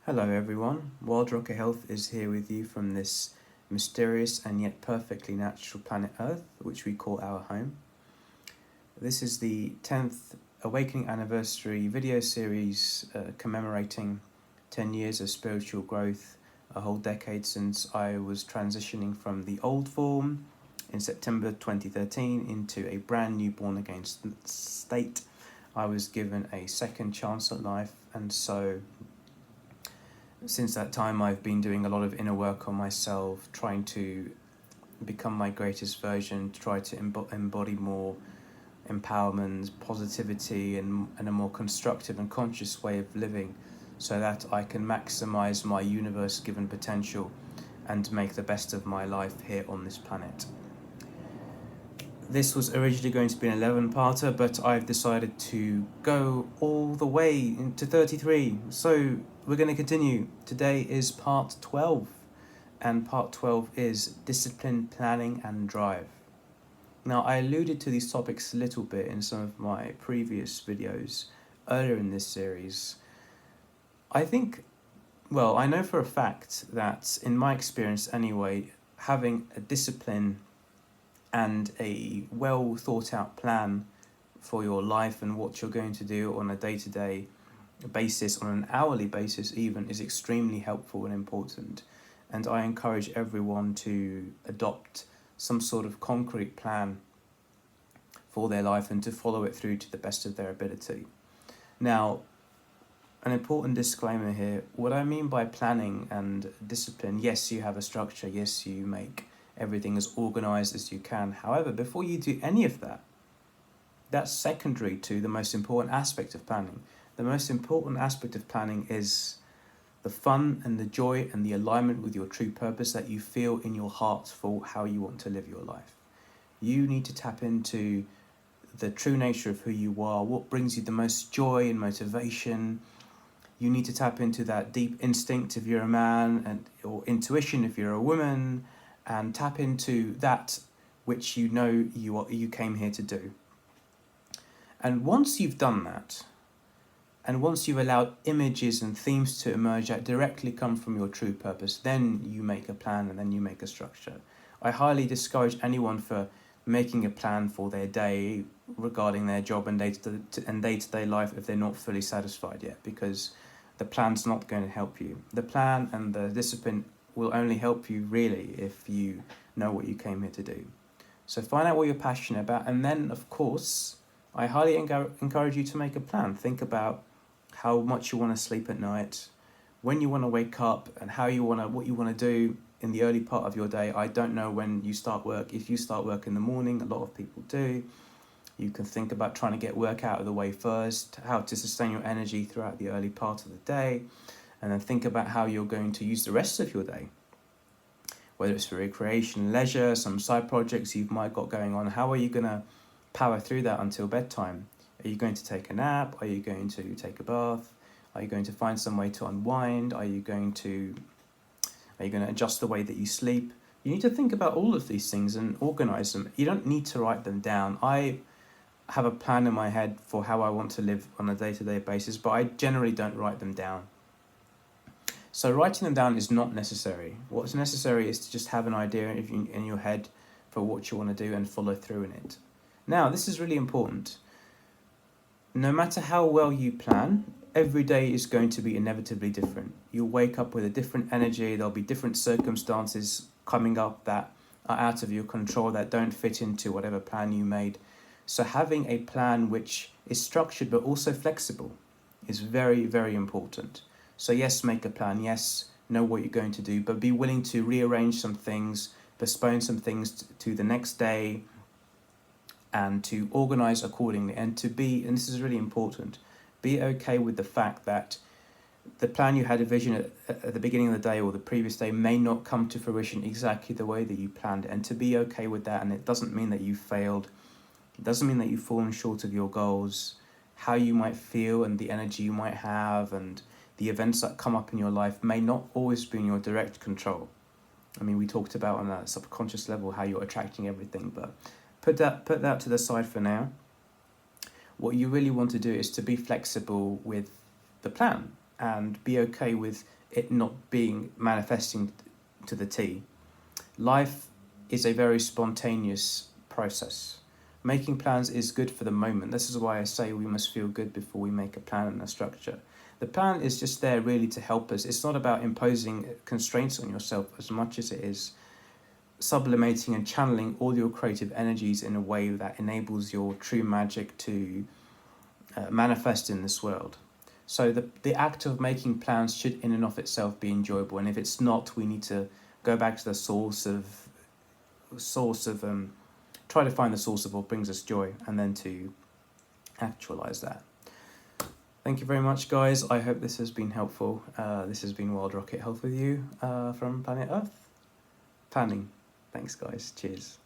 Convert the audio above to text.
Hello everyone, Wild Rocker Health is here with you from this mysterious and yet perfectly natural planet Earth, which we call our home. This is the 10th Awakening Anniversary video series commemorating 10 years of spiritual growth, a whole decade since I was transitioning from the old form in September 2013 into a brand new born again state. I was given a second chance at life, and so since that time, I've been doing a lot of inner work on myself, trying to become my greatest version, try to embody more empowerment, positivity, and a more constructive and conscious way of living so that I can maximize my universe given potential and make the best of my life here on this planet. This was originally going to be an 11-parter, but I've decided to go all the way into 33. So we're going to continue. Today is part 12, and part 12 is discipline, planning, and drive. Now, I alluded to these topics a little bit in some of my previous videos earlier in this series. I know for a fact that, in my experience anyway, having a discipline and a well thought out plan for your life and what you're going to do on a day-to-day basis, on an hourly basis even, is extremely helpful and important. And I encourage everyone to adopt some sort of concrete plan for their life and to follow it through to the best of their ability. Now, an important disclaimer here, what I mean by planning and discipline, yes, you have a structure, yes, you make everything as organized as you can. However, before you do any of that, that's secondary to the most important aspect of planning. The most important aspect of planning is the fun and the joy and the alignment with your true purpose that you feel in your heart for how you want to live your life. You need to tap into the true nature of who you are, what brings you the most joy and motivation. You need to tap into that deep instinct if you're a man, or intuition if you're a woman, and tap into that which you know you came here to do. And once you've done that, and once you've allowed images and themes to emerge that directly come from your true purpose, then you make a plan and then you make a structure. I highly discourage anyone for making a plan for their day regarding their job and day-to-day life if they're not fully satisfied yet, because the plan's not going to help you. The plan and the discipline will only help you really if you know what you came here to do. So find out what you're passionate about, and then of course I highly encourage you to make a plan. Think about how much you want to sleep at night, when you want to wake up, and what you want to do in the early part of your day. I don't know when you start work. If you start work in the morning, a lot of people do. You can think about trying to get work out of the way first, how to sustain your energy throughout the early part of the day, and then think about how you're going to use the rest of your day, whether it's for recreation, leisure, some side projects you might got going on. How are you going to power through that until bedtime? Are you going to take a nap? Are you going to take a bath? Are you going to find some way to unwind? Are you going to adjust the way that you sleep? You need to think about all of these things and organize them. You don't need to write them down. I have a plan in my head for how I want to live on a day-to-day basis, but I generally don't write them down. So writing them down is not necessary. What's necessary is to just have an idea in your head for what you want to do and follow through in it. Now, this is really important. No matter how well you plan, every day is going to be inevitably different. You'll wake up with a different energy. There'll be different circumstances coming up that are out of your control, that don't fit into whatever plan you made. So having a plan which is structured but also flexible is very, very important. So yes, make a plan. Yes, know what you're going to do, but be willing to rearrange some things, postpone some things to the next day, and to organize accordingly, and this is really important, be okay with the fact that the plan you had a vision at the beginning of the day or the previous day may not come to fruition exactly the way that you planned it, and to be okay with that. And it doesn't mean that you failed. It doesn't mean that you've fallen short of your goals. How you might feel and the energy you might have and the events that come up in your life may not always be in your direct control. I mean, we talked about on a subconscious level how you're attracting everything, but put that to the side for now. What you really want to do is to be flexible with the plan and be okay with it not being manifesting to the T. Life is a very spontaneous process. Making plans is good for the moment. This is why I say we must feel good before we make a plan and a structure. The plan is just there really to help us. It's not about imposing constraints on yourself as much as it is sublimating and channeling all your creative energies in a way that enables your true magic to manifest in this world. So the act of making plans should in and of itself be enjoyable, and if it's not, we need to go back to the source of try to find the source of what brings us joy, and then to actualize that. Thank you very much, guys. I hope this has been helpful. This has been Wild Rocket Health with you from Planet Earth. Planning. Thanks, guys. Cheers.